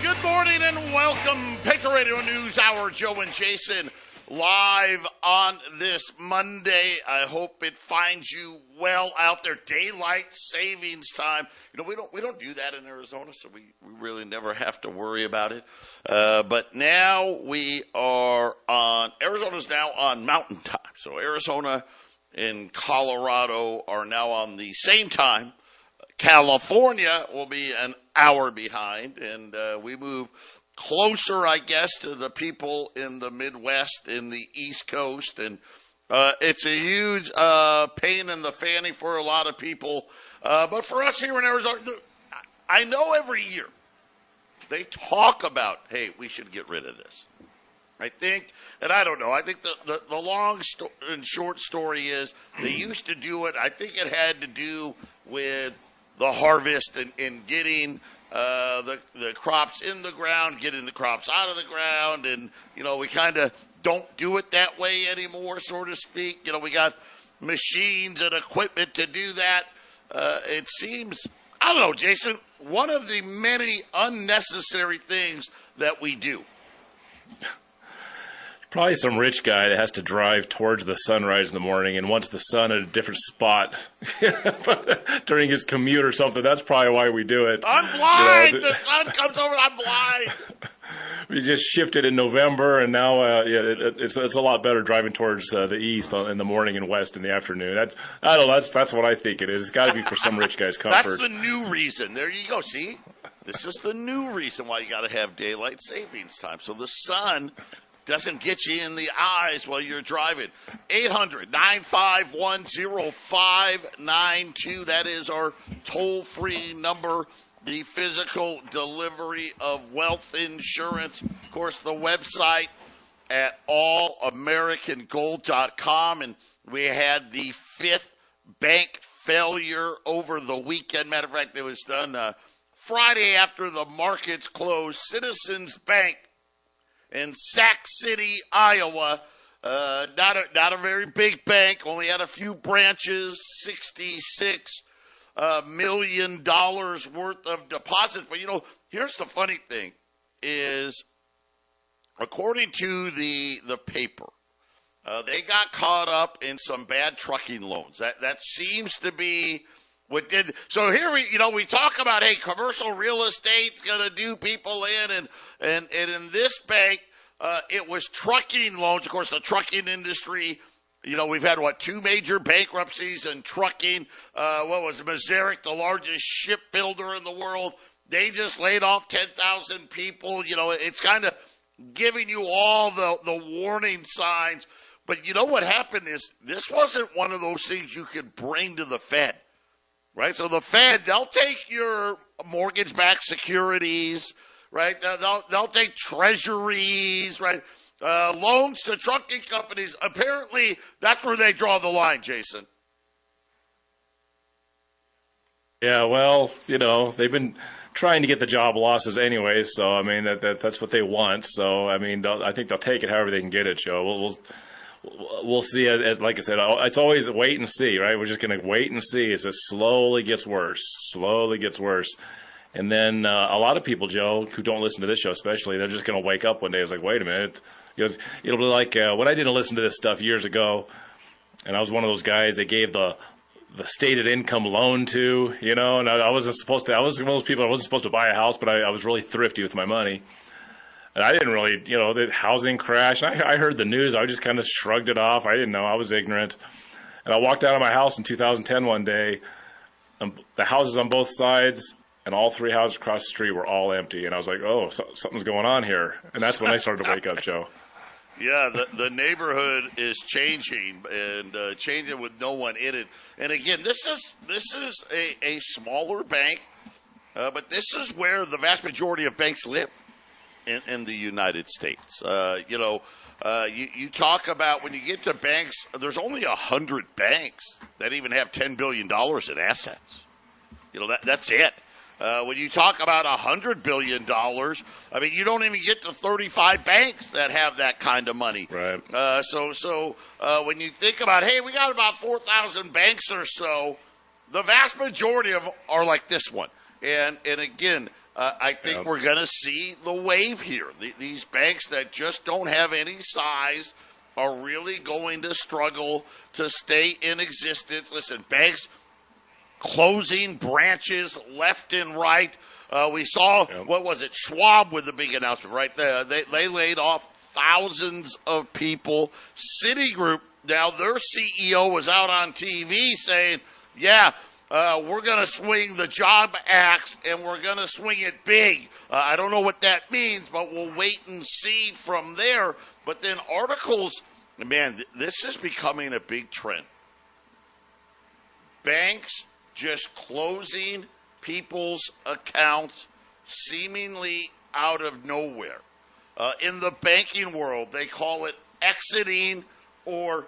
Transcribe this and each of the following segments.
Good morning and welcome. Patriot Radio News Hour, Joe and Jason, live on this Monday. I hope it finds you well out there. Daylight savings time. You know, we don't do that in Arizona, so we really never have to worry about it. But now we are on, Arizona's now on mountain time. So Arizona and Colorado are now on the same time. California will be an hour behind, and we move closer, I guess, to the people in the Midwest, in the East Coast, and it's a huge pain in the fanny for a lot of people. But for us here in Arizona, I know every year they talk about, hey, we should get rid of this. I think, and I don't know, I think the long and short story is they used to do it. I think it had to do with the harvest and getting the crops in the ground, getting the crops out of the ground, and, you know, we kind of don't do it that way anymore, so to speak. You know, we got machines and equipment to do that. It seems, I don't know, Jason, one of the many unnecessary things that we do. Probably some rich guy that has to drive towards the sunrise in the morning and wants the sun at a different spot during his commute or something. That's probably why we do it. I'm blind. The sun comes over. I'm blind. We just shifted in November, and now it's a lot better driving towards the east in the morning and west in the afternoon. That's what I think it is. It's got to be for some rich guy's comfort. That's the new reason. There you go. See, this is the new reason why you got to have daylight savings time, so the sun doesn't get you in the eyes while you're driving. 800-951-0592. That is our toll-free number. The physical delivery of wealth insurance. Of course, the website at allamericangold.com. And we had the fifth bank failure over the weekend. Matter of fact, it was done Friday after the markets closed. Citizens Bank in Sac City, Iowa, not a very big bank, only had a few branches, $66 million worth of deposits. But, you know, here's the funny thing is, according to the paper, they got caught up in some bad trucking loans. That seems to be what did. So here we talk about, hey, commercial real estate's going to do people in, and in this bank, it was trucking loans. Of course, the trucking industry, you know, we've had, two major bankruptcies in trucking. What was it, Mazaric, the largest shipbuilder in the world? They just laid off 10,000 people. You know, it's kind of giving you all the warning signs. But you know what happened is this wasn't one of those things you could bring to the Fed. Right, so the Fed, they'll take your mortgage-backed securities, right? They'll take treasuries, right? Loans to trucking companies. Apparently, that's where they draw the line, Jason. Yeah, well, you know, they've been trying to get the job losses anyway, so, I mean, that's what they want. So, I mean, I think they'll take it however they can get it, Joe. We'll see. As like I said, it's always wait and see, right? We're just going to wait and see as it slowly gets worse. And then a lot of people, Joe, who don't listen to this show especially, they're just going to wake up one day. It's like, wait a minute. It'll be like when I didn't listen to this stuff years ago, and I was one of those guys they gave the stated income loan to, you know, and I wasn't supposed to. I was one of those people, I wasn't supposed to buy a house, but I was really thrifty with my money. And I didn't really, you know, the housing crash. I heard the news. I just kind of shrugged it off. I didn't know. I was ignorant. And I walked out of my house in 2010 one day. The houses on both sides and all three houses across the street were all empty. And I was like, oh, something's going on here. And that's when I started to wake up, Joe. Yeah, the neighborhood is changing and changing with no one in it. And again, this is a smaller bank, but this is where the vast majority of banks live. In the United States. You talk about when you get to banks, there's only 100 banks that even have $10 billion in assets. You know, that's it. When you talk about $100 billion, I mean, you don't even get to 35 banks that have that kind of money. Right. So when you think about, hey, we got about 4,000 banks or so, the vast majority of them are like this one. And again, I think we're going to see the wave here. These banks that just don't have any size are really going to struggle to stay in existence. Listen, banks closing branches left and right. We saw, what was it, Schwab with the big announcement, right? They laid off thousands of people. Citigroup, now their CEO was out on TV saying, we're going to swing the job axe, and we're going to swing it big. I don't know what that means, but we'll wait and see from there. But then articles, man, this is becoming a big trend. Banks just closing people's accounts seemingly out of nowhere. In the banking world, they call it exiting or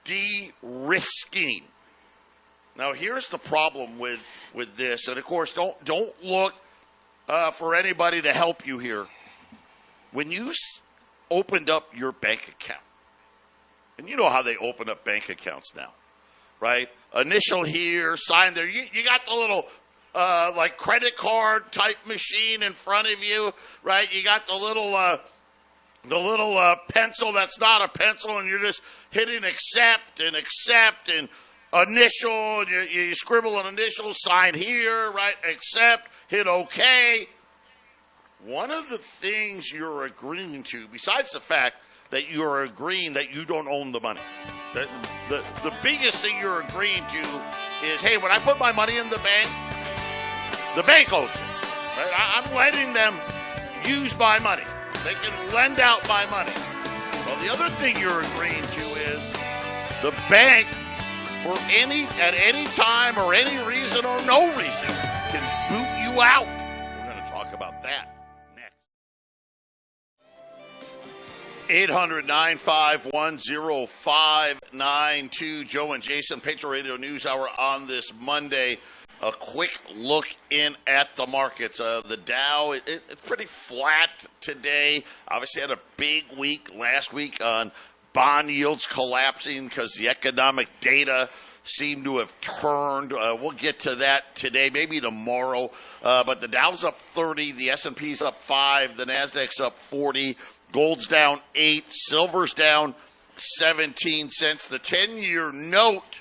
de-risking. Now, here's the problem with this, and of course, don't look for anybody to help you here. When you opened up your bank account, and you know how they open up bank accounts now, right? Initial here, sign there. You got the little like credit card type machine in front of you, right? You got the little pencil that's not a pencil, and you're just hitting accept and initial, and you scribble an initial, sign here, right? Accept, hit OK. One of the things you're agreeing to, besides the fact that you're agreeing that you don't own the money, the biggest thing you're agreeing to is, hey, when I put my money in the bank owns it. Right? I'm letting them use my money. They can lend out my money. Well, the other thing you're agreeing to is the bank, at any time or any reason or no reason, can boot you out. We're going to talk about that next. 800-951-0592. Joe and Jason, Patriot Radio News Hour on this Monday. A quick look in at the markets. The Dow, it's pretty flat today. Obviously had a big week last week on bond yields collapsing because the economic data seemed to have turned. We'll get to that today, maybe tomorrow. But the Dow's up 30, the S&P's up 5, the Nasdaq's up 40, gold's down 8, silver's down 17 cents. The 10-year note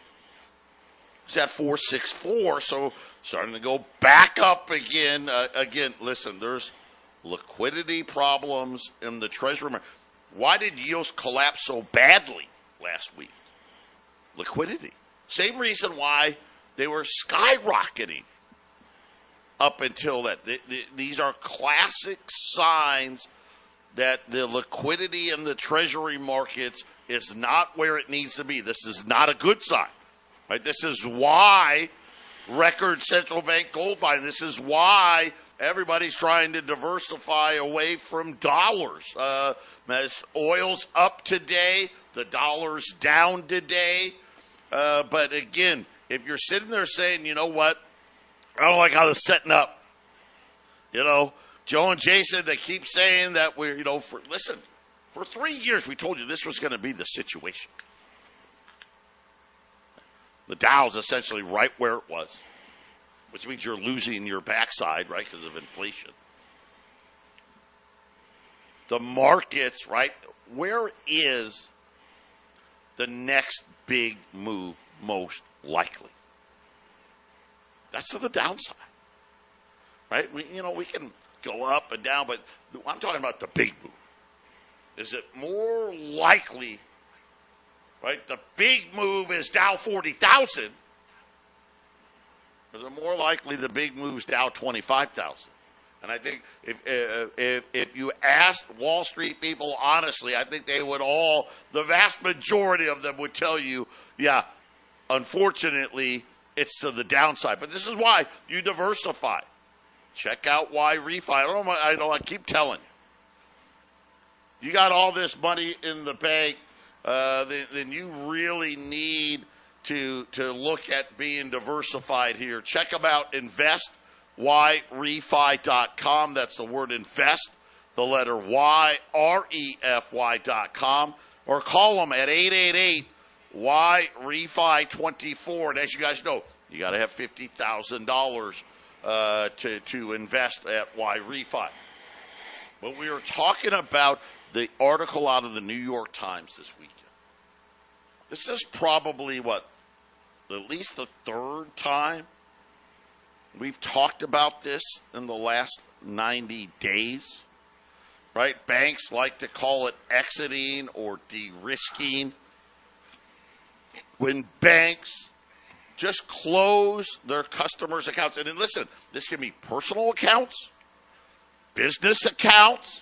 is at 4.64, so starting to go back up again. Listen, there's liquidity problems in the Treasury market. Why did yields collapse so badly last week? Liquidity. Same reason why they were skyrocketing up until that. These are classic signs that the liquidity in the Treasury markets is not where it needs to be. This is not a good sign. Right? This is why record central bank gold buying. This is why everybody's trying to diversify away from dollars. As oil's up today, the dollar's down today. But again, if you're sitting there saying, you know what, I don't like how this is setting up. You know, Joe and Jason, they keep saying that we're, for 3 years we told you this was going to be the situation. The Dow's essentially right where it was, which means you're losing your backside, right, because of inflation. The markets, right, where is the next big move most likely? That's to the downside, right? We can go up and down, but I'm talking about the big move. Is it more likely? Right, the big move is Dow 40,000. Is it more likely the big move's Dow 25,000? And I think if you asked Wall Street people honestly, I think they would the vast majority of them would tell you, yeah, unfortunately, it's to the downside. But this is why you diversify. Check out why refi. I keep telling you. You got all this money in the bank. Then you really need to look at being diversified here. Check them out, investyrefy.com. That's the word invest, the letter Y, REFY.com. Or call them at 888-YREFI24. And as you guys know, you got to have $50,000 to invest at Y Refi. But we were talking about the article out of the New York Times this weekend. This is probably at least the third time we've talked about this in the last 90 days, right? Banks like to call it exiting or de-risking. When banks just close their customers' accounts, and then listen, this can be personal accounts, business accounts.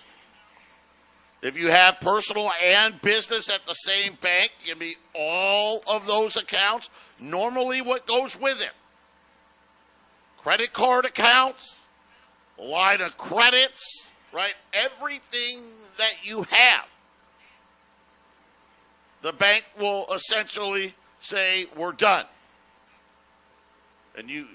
If you have personal and business at the same bank, it can be all of those accounts. Normally what goes with it? Credit card accounts, line of credits, right? Everything that you have. The bank will essentially say, we're done. And and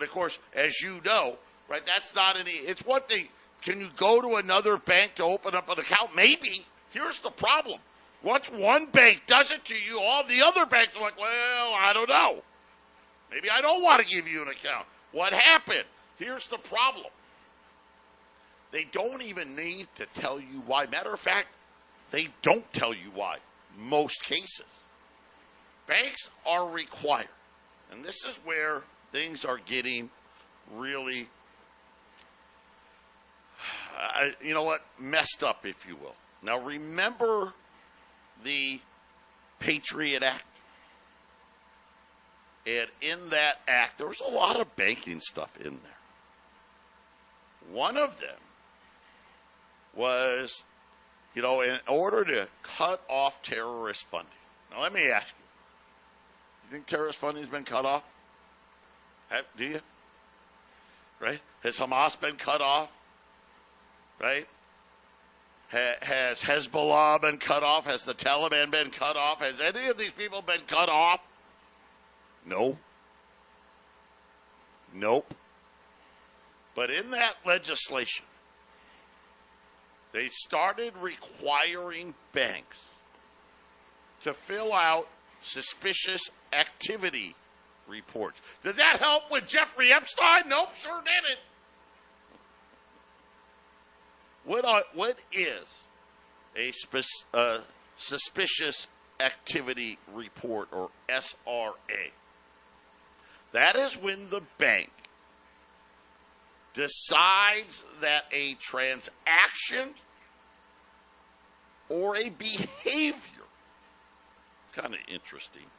of course, as you know, right, that's not it's one thing. Can you go to another bank to open up an account? Maybe. Here's the problem. Once one bank does it to you, all the other banks are like, well, I don't know. Maybe I don't want to give you an account. What happened? Here's the problem. They don't even need to tell you why. Matter of fact, they don't tell you why. Most cases. Banks are required. And this is where things are getting really, messed up, if you will. Now, remember the Patriot Act? And in that act, there was a lot of banking stuff in there. One of them was, in order to cut off terrorist funding. Now, let me ask you. You think terrorist funding has been cut off? Do you? Right? Has Hamas been cut off? Right? Has Hezbollah been cut off? Has the Taliban been cut off? Has any of these people been cut off? No. Nope. But in that legislation, they started requiring banks to fill out suspicious activity reports. Did that help with Jeffrey Epstein? Nope, sure didn't. What is a suspicious activity report, or SRA? That is when the bank decides that a transaction or a behavior, it's kind of interesting,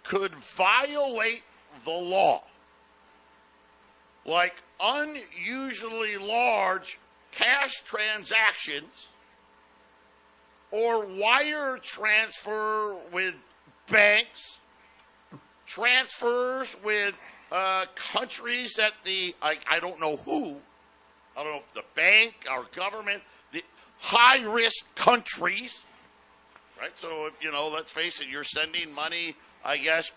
could violate the law, like unusually large cash transactions or wire transfer with banks, transfers with countries that I don't know who, I don't know if the bank or government, the high-risk countries, right? So, let's face it, you're sending money, I guess,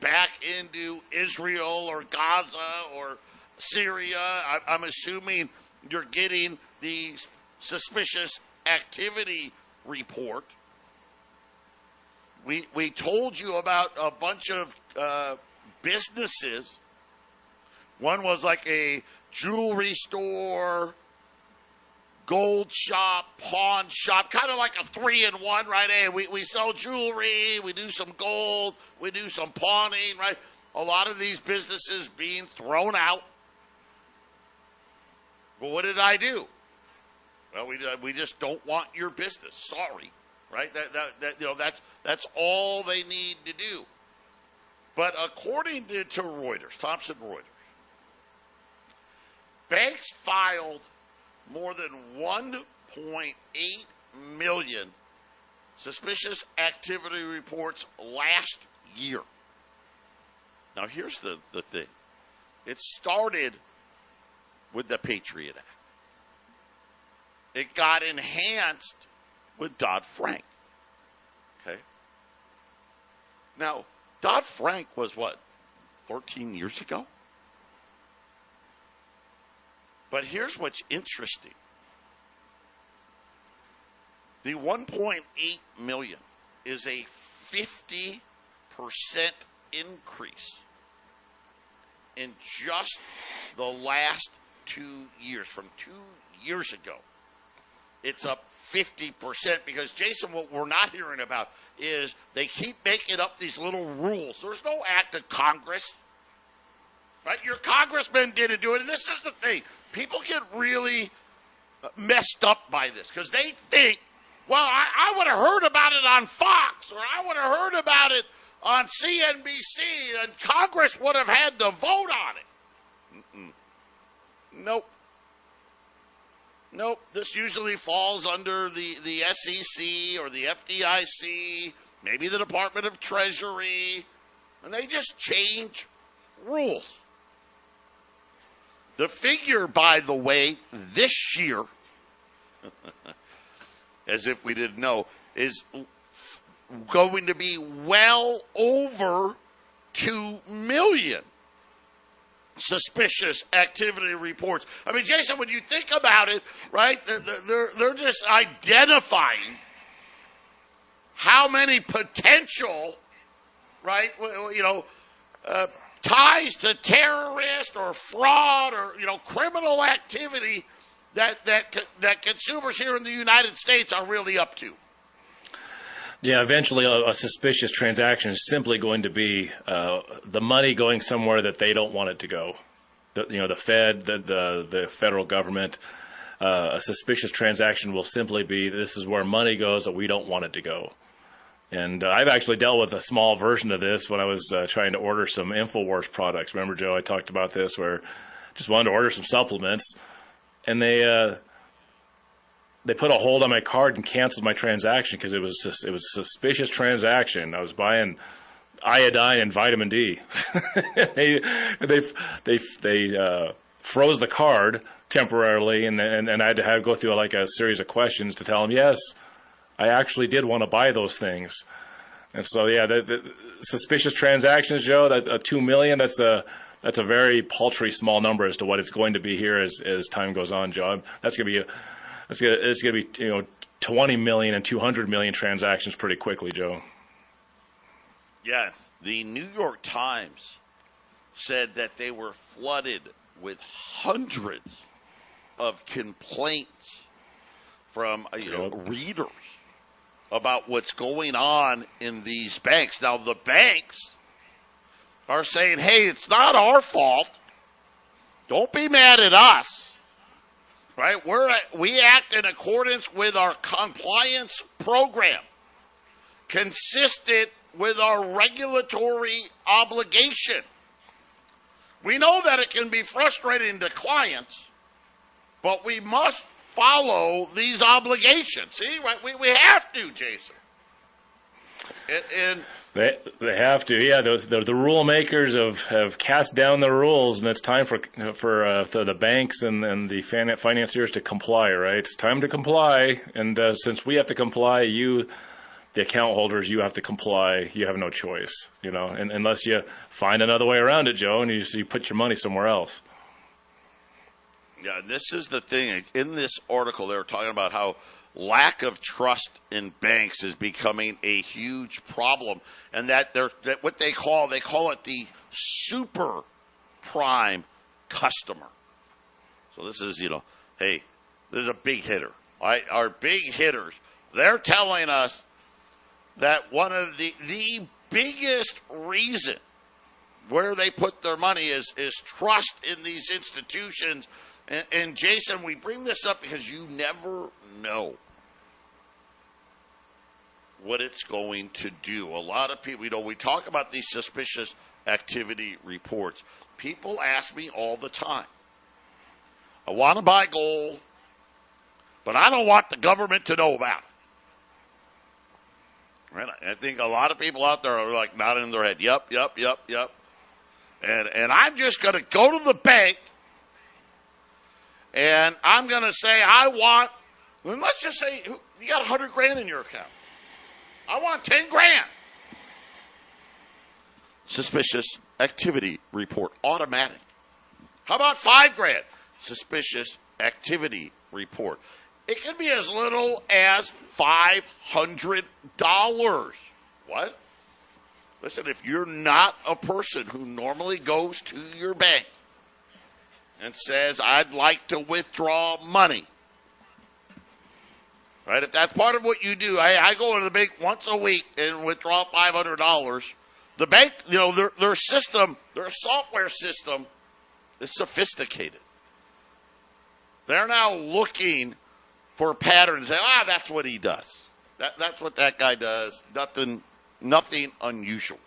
back into Israel or Gaza or Syria. I'm assuming you're getting the suspicious activity report. We told you about a bunch of businesses. One was like a jewelry store, gold shop, pawn shop, kind of like a 3-in-1, right? Hey, we sell jewelry, we do some gold, we do some pawning, right? A lot of these businesses being thrown out. But what did I do? Well, we just don't want your business. Sorry, right? That's all they need to do. But according to Reuters, Thomson Reuters, banks filed more than 1.8 million suspicious activity reports last year. Now, here's the thing. It started with the Patriot Act. It got enhanced with Dodd-Frank. Okay? Now, Dodd-Frank was 13 years ago? But here's what's interesting. The 1.8 million is a 50% increase in just the last 2 years, from 2 years ago, it's up 50%. Because, Jason, what we're not hearing about is they keep making up these little rules. There's no act of Congress. Right? Your congressman didn't do it. And this is the thing. People get really messed up by this because they think, well, I would have heard about it on Fox, or I would have heard about it on CNBC, and Congress would have had to vote on it. Nope. This usually falls under the SEC or the FDIC, maybe the Department of Treasury, and they just change rules. The figure, by the way, this year, as if we didn't know, is going to be well over 2 million suspicious activity reports. I mean, Jason, when you think about it, right, they're just identifying how many potential, right, ties to terrorist or fraud or, criminal activity that consumers here in the United States are really up to. Yeah, eventually a suspicious transaction is simply going to be the money going somewhere that they don't want it to go. The Fed, the federal government, a suspicious transaction will simply be, this is where money goes that we don't want it to go. And I've actually dealt with a small version of this when I was trying to order some InfoWars products. Remember, Joe, I talked about this, where I just wanted to order some supplements, and they put a hold on my card and canceled my transaction because it was a suspicious transaction. I was buying iodine and vitamin D. they froze the card temporarily, and I had to go through like a series of questions to tell them, yes, I actually did want to buy those things. And so, yeah, the suspicious transactions, Joe, that 2 million, that's a very paltry small number as to what it's going to be here as time goes on, Joe. It's going to be 20 million and 200 million transactions pretty quickly, Joe. Yes, the New York Times said that they were flooded with hundreds of complaints from readers about what's going on in these banks. Now, the banks are saying, hey, it's not our fault. Don't be mad at us. Right? We act in accordance with our compliance program, consistent with our regulatory obligation. We know that it can be frustrating to clients, but we must follow these obligations. See, right? We have to, Jason. They have to, yeah. The rule makers have cast down the rules, and it's time for the banks and the financiers to comply. Right? It's time to comply, and since we have to comply, the account holders, you have to comply. You have no choice, and unless you find another way around it, Joe, and you put your money somewhere else. Yeah, this is the thing. In this article, they were talking about how lack of trust in banks is becoming a huge problem, and that what they call it the super prime customer. So this is, hey, this is a big hitter. Right? Our big hitters, they're telling us that one of the biggest reason where they put their money is trust in these institutions. And Jason, we bring this up because you never know what it's going to do. A lot of people, we talk about these suspicious activity reports. People ask me all the time, I want to buy gold, but I don't want the government to know about it. Right? I think a lot of people out there are like nodding in their head, yep. And I'm just going to go to the bank, and I'm going to say, let's just say you got $100,000 in your account. I want $10,000. Suspicious activity report, automatic. How about $5,000? Suspicious activity report. It can be as little as $500. What? Listen, if you're not a person who normally goes to your bank and says, I'd like to withdraw money, right? If that's part of what you do, I go into the bank once a week and withdraw $500. The bank, their system, their software system is sophisticated. They're now looking for patterns. That's what he does. That's what that guy does. Nothing unusual.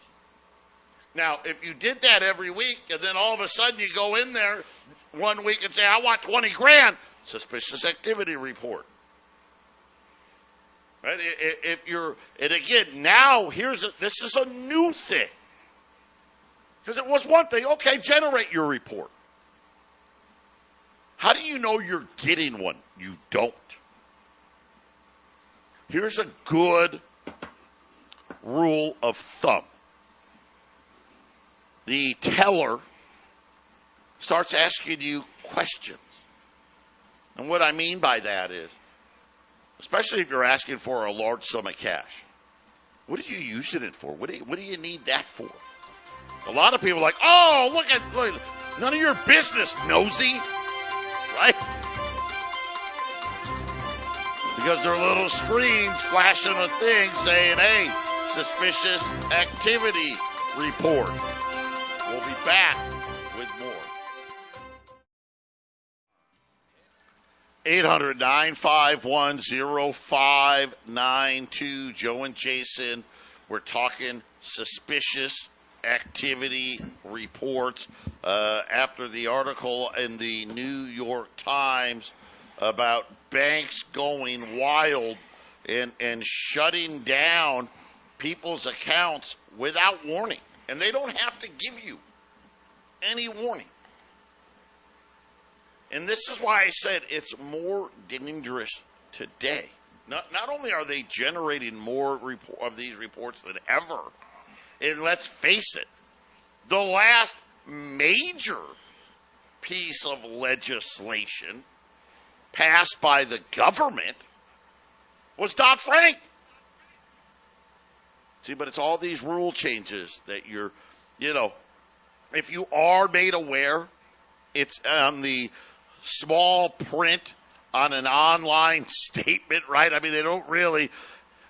Now, if you did that every week, and then all of a sudden you go in there one week and say, I want 20 grand, suspicious activity report. Right? If you're, and again, now this is a new thing. Because it was one thing, okay, generate your report. How do you know you're getting one? You don't. Here's a good rule of thumb. The teller starts asking you questions. And what I mean by that is, especially if you're asking for a large sum of cash, what are you using it for? What do you need that for? A lot of people are like, oh, look, none of your business, nosy. Right? Because their little screens flashing a thing saying, hey, suspicious activity report. We'll be back with more. 800-951-0592. Joe and Jason, we're talking suspicious activity reports after the article in the New York Times about banks going wild and shutting down people's accounts without warning. And they don't have to give you any warning. And this is why I said it's more dangerous today. Not only are they generating more of these reports than ever, and let's face it, the last major piece of legislation passed by the government was Dodd-Frank. See, but it's all these rule changes that if you are made aware, it's on the small print on an online statement, right? I mean, they don't really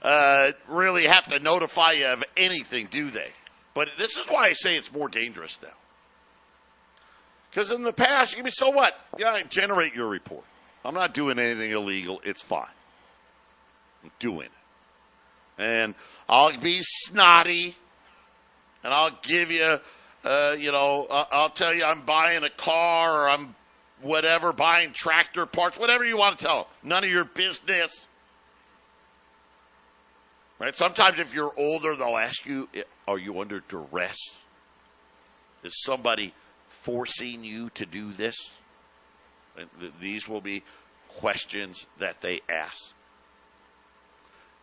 have to notify you of anything, do they? But this is why I say it's more dangerous now. Because in the past, you mean, so what? Yeah, generate your report. I'm not doing anything illegal. It's fine. I'm doing it. And I'll be snotty, and I'll give you, I'll tell you I'm buying a car or I'm buying tractor parts, whatever you want to tell them. None of your business. Right? Sometimes if you're older, they'll ask you, are you under duress? Is somebody forcing you to do this? And these will be questions that they ask.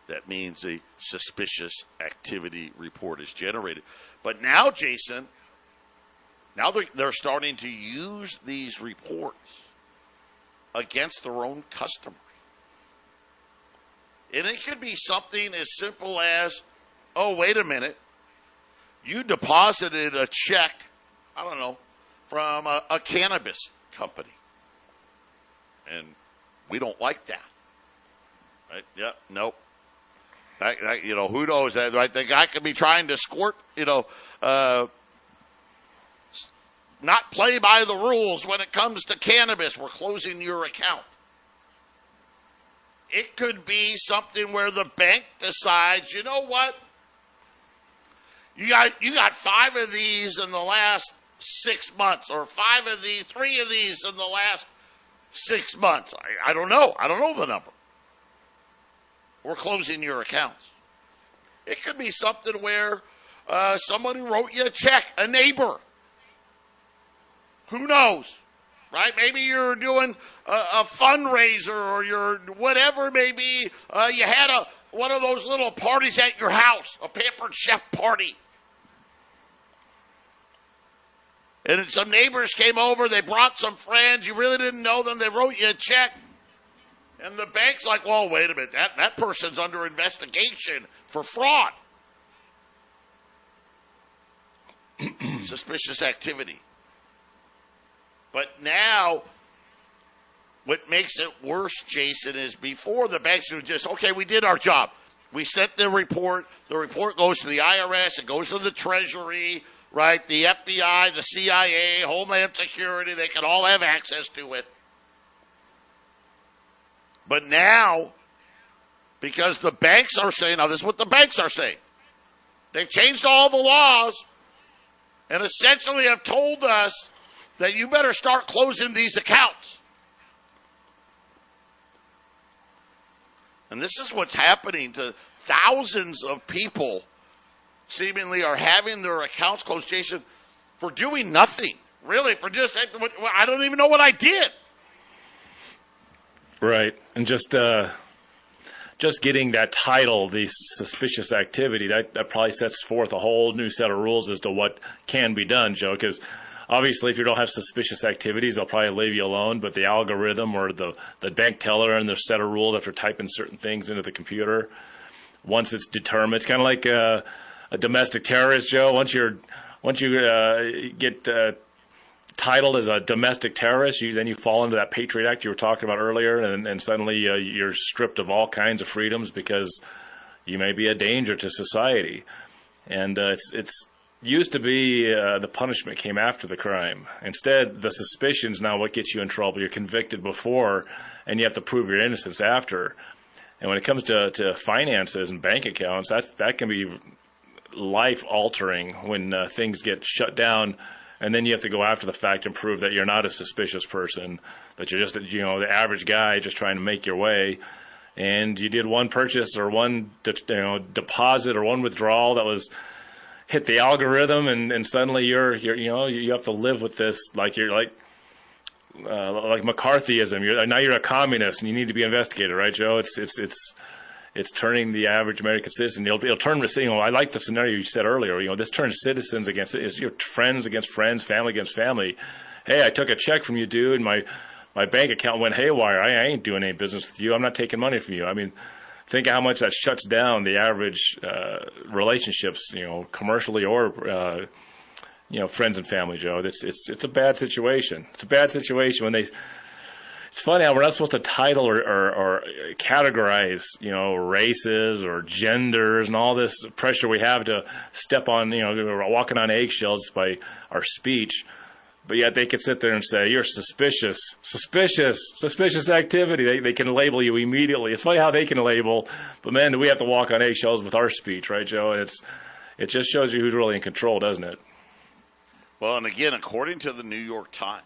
That means a suspicious activity report is generated. But now, Jason, they're starting to use these reports against their own customers. And it could be something as simple as, oh, wait a minute, you deposited a check, I don't know, from a cannabis company. And we don't like that. Right? Yep, nope. Who knows? Right? The guy could be trying to squirt, not play by the rules when it comes to cannabis. We're closing your account. It could be something where the bank decides, you know what? You got 5 of these in the last 6 months, or 3 of these in the last 6 months. I don't know. I don't know the number. We're closing your accounts. It could be something where somebody wrote you a check, a neighbor. Who knows? Right? Maybe you're doing a fundraiser, or you're whatever. Maybe you had one of those little parties at your house, a Pampered Chef party. And some neighbors came over. They brought some friends. You really didn't know them. They wrote you a check. And the bank's like, well, wait a minute. That person's under investigation for fraud. suspicious activity. But now, what makes it worse, Jason, is before the banks would just, okay, we did our job. We sent the report goes to the IRS, it goes to the Treasury, right? The FBI, the CIA, Homeland Security, they can all have access to it. But now, because the banks are saying, now this is what the banks are saying. They've changed all the laws and essentially have told us that you better start closing these accounts. And this is what's happening to thousands of people seemingly are having their accounts closed, Jason, for doing nothing. Really, for just, I don't even know what I did. Right. And just getting that title, the suspicious activity, that probably sets forth a whole new set of rules as to what can be done, Joe, because obviously if you don't have suspicious activities, they'll probably leave you alone, but the algorithm or the bank teller and their set of rules after typing certain things into the computer, once it's determined, it's kind of like a domestic terrorist, Joe. Once you get titled as a domestic terrorist, then you fall into that Patriot Act you were talking about earlier, and suddenly you're stripped of all kinds of freedoms because you may be a danger to society. And it's used to be the punishment came after the crime. Instead, the suspicion's now what gets you in trouble. You're convicted before, and you have to prove your innocence after. And when it comes to finances and bank accounts, that can be life-altering when things get shut down. And then you have to go after the fact and prove that you're not a suspicious person, that you're just, the average guy just trying to make your way. And you did one purchase or one, deposit or one withdrawal that was hit the algorithm, and suddenly you have to live with this like McCarthyism. Now you're a communist and you need to be investigated, right, Joe? It's turning the average American citizen. It'll turn, I like the scenario you said earlier. This turns citizens against your friends against friends, family against family. Hey, I took a check from you, dude. My bank account went haywire. I ain't doing any business with you. I'm not taking money from you. I mean, think of how much that shuts down the average relationships, commercially or friends and family, Joe. It's a bad situation. It's a bad situation when they. It's funny how we're not supposed to title or categorize, races or genders and all this pressure we have to step on, we're walking on eggshells by our speech. But yet they can sit there and say, you're suspicious activity. They can label you immediately. It's funny how they can label, but man, do we have to walk on eggshells with our speech, right, Joe? And it just shows you who's really in control, doesn't it? Well, and again, according to the New York Times,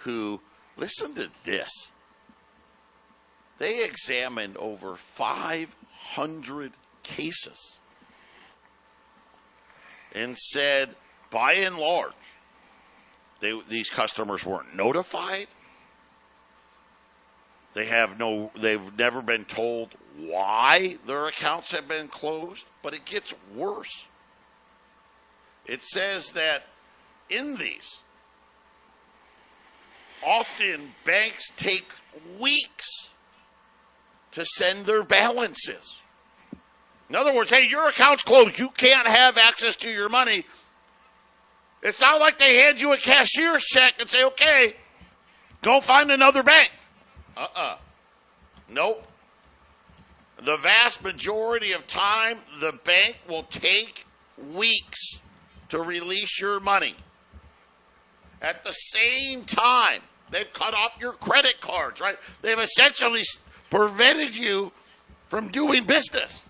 who... Listen to this. They examined over 500 cases and said, by and large, these customers weren't notified. They've never been told why their accounts have been closed, but it gets worse. It says that in these, often banks take weeks to send their balances. In other words, hey, your account's closed. You can't have access to your money. It's not like they hand you a cashier's check and say, okay, go find another bank. Nope. The vast majority of time, the bank will take weeks to release your money. At the same time, they've cut off your credit cards, right? They've essentially prevented you from doing business.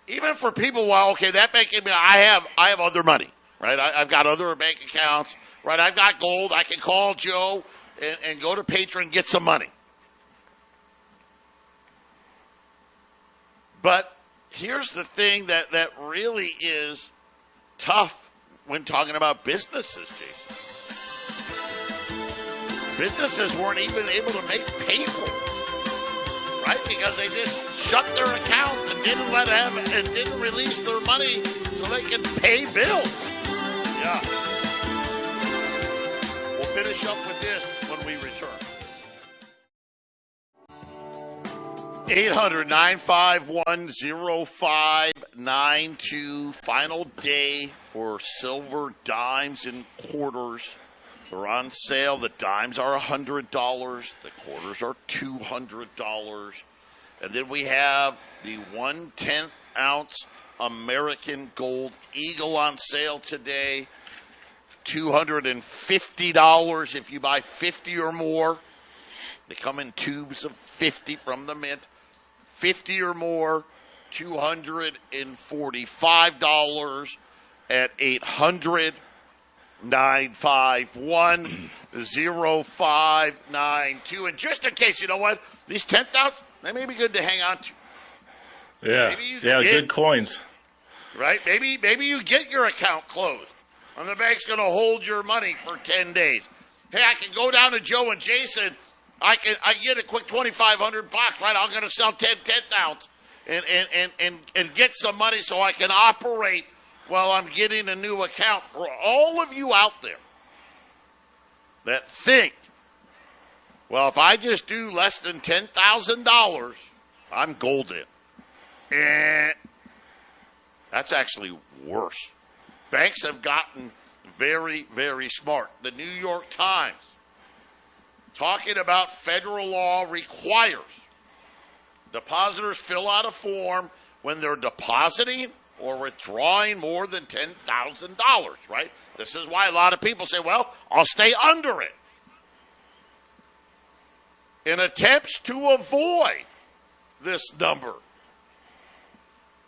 Even for people, that bank gave me, I have other money, right? I've got other bank accounts, right? I've got gold. I can call Joe and go to Patriot and get some money. But here's the thing that really is tough when talking about businesses, Jason. Businesses weren't even able to make payroll, right? Because they just shut their accounts and didn't release their money so they can pay bills. Yeah. We'll finish up with this when we return. 800-951-0592. Final day for silver dimes and quarters. They're on sale. The dimes are $100. The quarters are $200. And then we have the 1/10 ounce American Gold Eagle on sale today. $250 if you buy 50 or more. They come in tubes of 50 from the mint. 50 or more, $245 at 800-951-0592. And just in case, you know what? These 10,000, they may be good to hang on to. Yeah, good coins. Right? Maybe you get your account closed, and the bank's going to hold your money for 10 days. Hey, I can go down to Joe and Jason. I get a quick $2,500, right? I'm going to sell 10 ounce and get some money so I can operate while I'm getting a new account. For all of you out there that think, well, if I just do less than $10,000, I'm golden. That's actually worse. Banks have gotten very, very smart. The New York Times, talking about federal law requires depositors fill out a form when they're depositing or withdrawing more than $10,000, right? This is why a lot of people say, well, I'll stay under it. In attempts to avoid this number,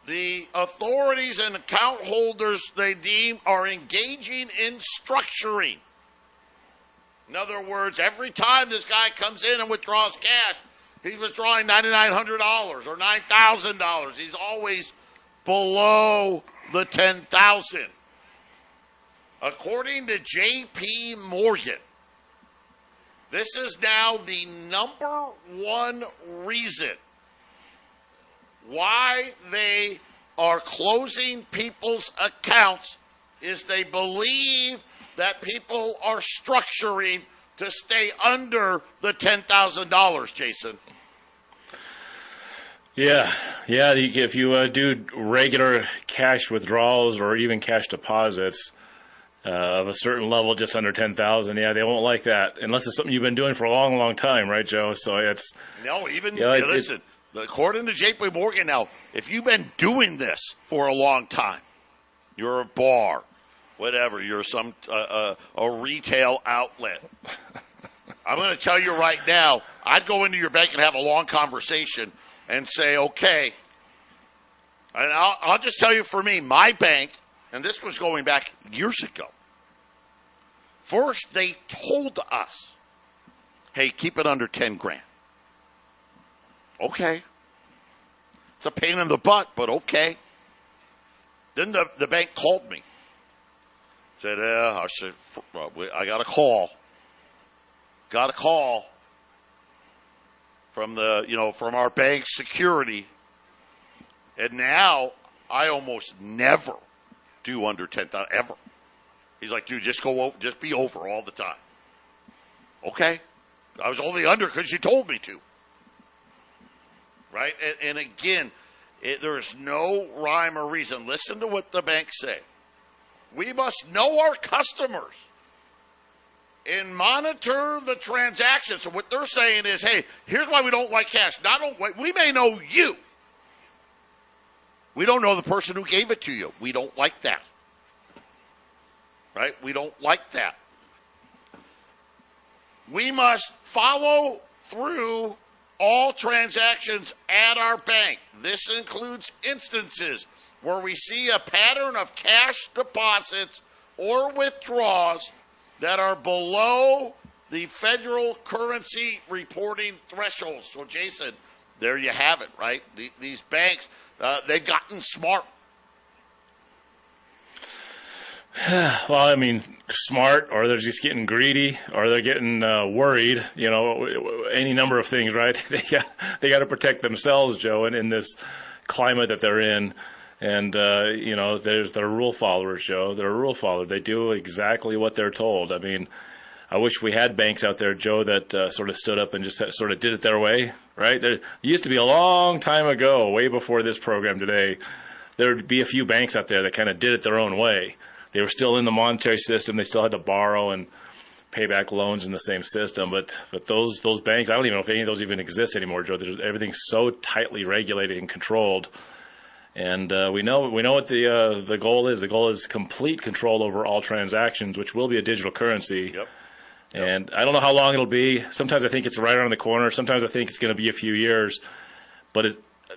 the authorities and account holders they deem are engaging in structuring. In other words, every time this guy comes in and withdraws cash, he's withdrawing $9,900 or $9,000. He's always below the $10,000. According to J.P. Morgan, this is now the number one reason why they are closing people's accounts is they believe that people are structuring to stay under the $10,000, Jason. Yeah. If you do regular cash withdrawals or even cash deposits of a certain level, just under 10,000, they won't like that unless it's something you've been doing for a long, long time, right, Joe? So it's listen. According to J.P. Morgan, now, if you've been doing this for a long time, you're a bar, whatever, you're some a retail outlet. I'm going to tell you right now, I'd go into your bank and have a long conversation and say, okay, and I'll just tell you for me, my bank, and this was going back years ago, first they told us, hey, keep it under 10 grand. Okay. It's a pain in the butt, but okay. Then the bank called me. Said, I got a call. Got a call from from our bank security. And now I almost never do under 10,000 ever. He's like, dude, just be over all the time. Okay. I was only under because you told me to. Right? And again, there's no rhyme or reason. Listen to what the banks say. We must know our customers and monitor the transactions. So what they're saying is, hey, here's why we don't like cash. We may know you. We don't know the person who gave it to you. We don't like that. Right? We don't like that. We must follow through all transactions at our bank. This includes instances where we see a pattern of cash deposits or withdrawals that are below the federal currency reporting thresholds. So, Jason, there you have it, right? These banks, they've gotten smart. Well, I mean, smart, or they're just getting greedy, or they're getting worried. Any number of things, right? They got to protect themselves, Joe, and in this climate that they're in. And they're rule followers, Joe. They're rule followers. They do exactly what they're told. I mean, I wish we had banks out there, Joe, that sort of stood up and just sort of did it their way, right? There used to be a long time ago, way before this program today, there would be a few banks out there that kind of did it their own way. They were still in the monetary system. They still had to borrow and pay back loans in the same system. But those banks, I don't even know if any of those even exist anymore, Joe. Everything's so tightly regulated and controlled. And we know what the goal is. The goal is complete control over all transactions, which will be a digital currency. Yep. And I don't know how long it'll be. Sometimes I think it's right around the corner. Sometimes I think it's going to be a few years. But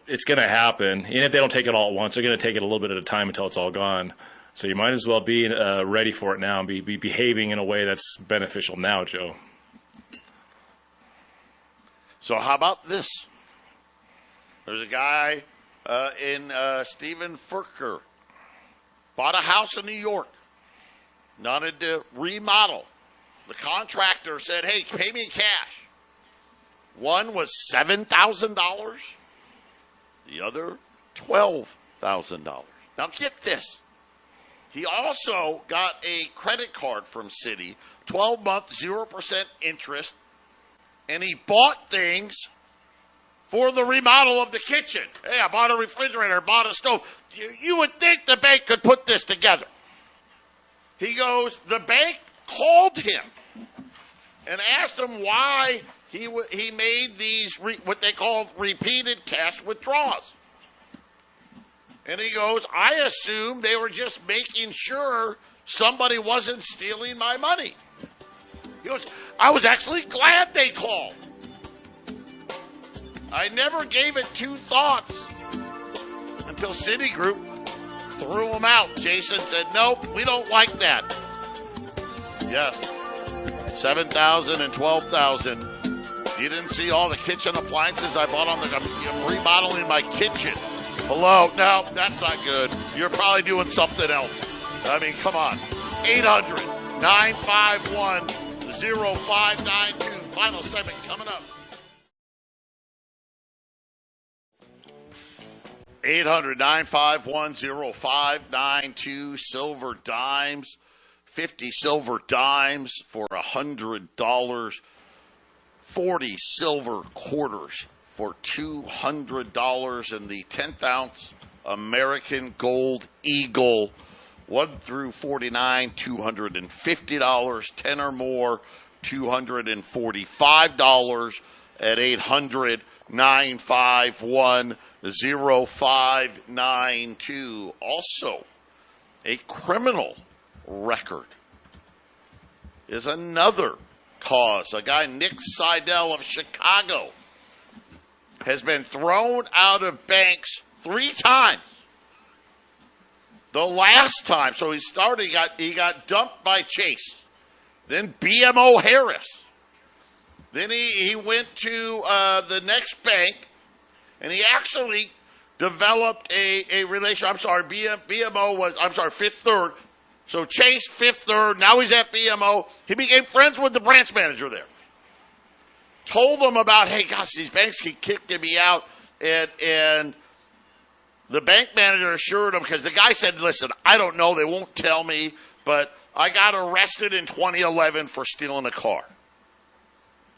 it's going to happen. And if they don't take it all at once, they're going to take it a little bit at a time until it's all gone. So you might as well be ready for it now and be behaving in a way that's beneficial now, Joe. So how about this? There's a guy in Stephen Furker. Bought a house in New York. Wanted to remodel. The contractor said, hey, pay me in cash. One was $7,000. The other, $12,000. Now get this. He also got a credit card from Citi, 12-month, 0% interest, and he bought things for the remodel of the kitchen. Hey, I bought a refrigerator, bought a stove. You would think the bank could put this together. He goes, the bank called him and asked him why he made these what they call repeated cash withdrawals. And he goes, I assumed they were just making sure somebody wasn't stealing my money. He goes, I was actually glad they called. I never gave it two thoughts until Citigroup threw them out. Jason said, nope, we don't like that. Yes, $7,000 and $12,000. You didn't see all the kitchen appliances I bought I'm remodeling my kitchen. Hello? No, that's not good. You're probably doing something else. I mean, come on. 800-951-0592. Final segment coming up. 800-951-0592. Silver dimes. 50 silver dimes for $100. 40 silver quarters for $200, and the 10th ounce American Gold Eagle 1 through 49, $250, 10 or more, $245 at 800-951-0592. Also, a criminal record is another cause. A guy, Nick Seidel of Chicago, has been thrown out of banks 3 times. The last time, so he got dumped by Chase, then BMO Harris. Then he went to the next bank, and he actually developed a relation. I'm sorry, BMO was, Fifth Third. So Chase, Fifth Third, now he's at BMO. He became friends with the branch manager there. Told them about, hey, gosh, these banks keep kicking me out. And the bank manager assured him, because the guy said, listen, I don't know, they won't tell me, but I got arrested in 2011 for stealing a car.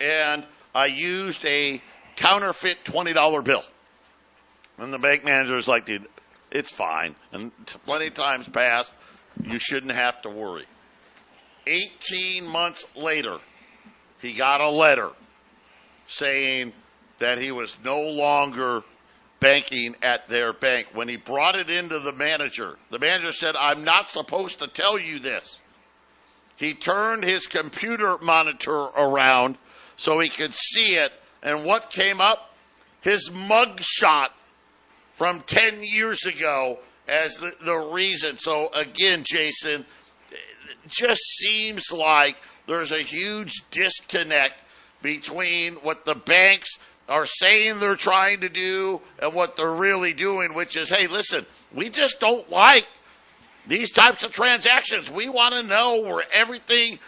And I used a counterfeit $20 bill. And the bank manager was like, dude, it's fine. And plenty of times passed. You shouldn't have to worry. 18 months later, he got a letter saying that he was no longer banking at their bank. When he brought it into the manager said, I'm not supposed to tell you this. He turned his computer monitor around so he could see it, and what came up? His mug shot from 10 years ago as the reason. So again, Jason, it just seems like there's a huge disconnect between what the banks are saying they're trying to do and what they're really doing, which is, hey, listen, we just don't like these types of transactions. We want to know where everything,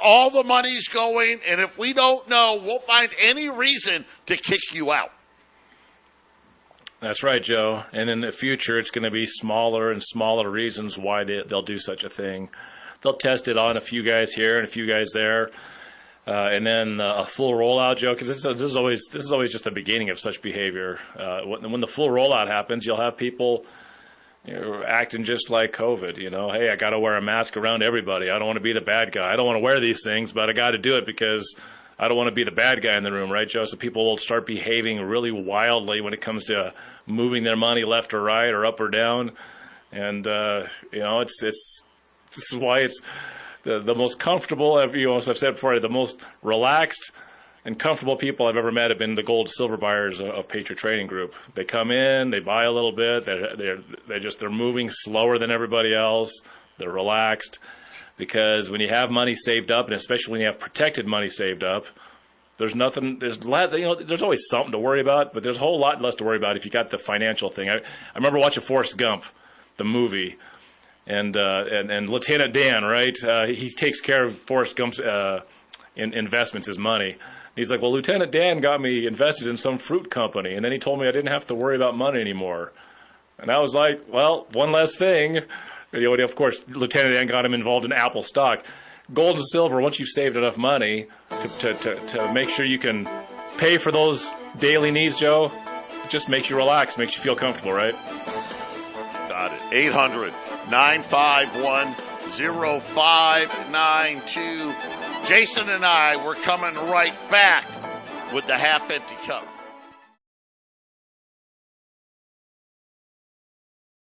all the money's going, and if we don't know, we'll find any reason to kick you out. That's right, Joe. And in the future, it's going to be smaller and smaller reasons why they'll do such a thing. they'll test it on a few guys here and a few guys there. And then a full rollout, Joe, because this is always just the beginning of such behavior. When the full rollout happens, you'll have people acting just like COVID. Hey, I got to wear a mask around everybody. I don't want to be the bad guy. I don't want to wear these things, but I got to do it because I don't want to be the bad guy in the room, right, Joe? So people will start behaving really wildly when it comes to moving their money left or right or up or down. And this is why it's the most comfortable, as I've said before, the most relaxed and comfortable people I've ever met have been the gold silver buyers of Patriot Trading Group. They come in, they buy a little bit, they're moving slower than everybody else. They're relaxed because when you have money saved up, and especially when you have protected money saved up, there's always something to worry about, but there's a whole lot less to worry about if you got the financial thing. I remember watching Forrest Gump, the movie. And Lieutenant Dan, right? He takes care of Forrest Gump's investments, his money. He's like, well, Lieutenant Dan got me invested in some fruit company, and then he told me I didn't have to worry about money anymore. And I was like, well, one less thing. Of course, Lieutenant Dan got him involved in Apple stock. Gold and silver, once you've saved enough money to make sure you can pay for those daily needs, Joe, it just makes you relax, makes you feel comfortable, right? Got it. 800-951-0592. Jason and I, we're coming right back with the half-empty cup.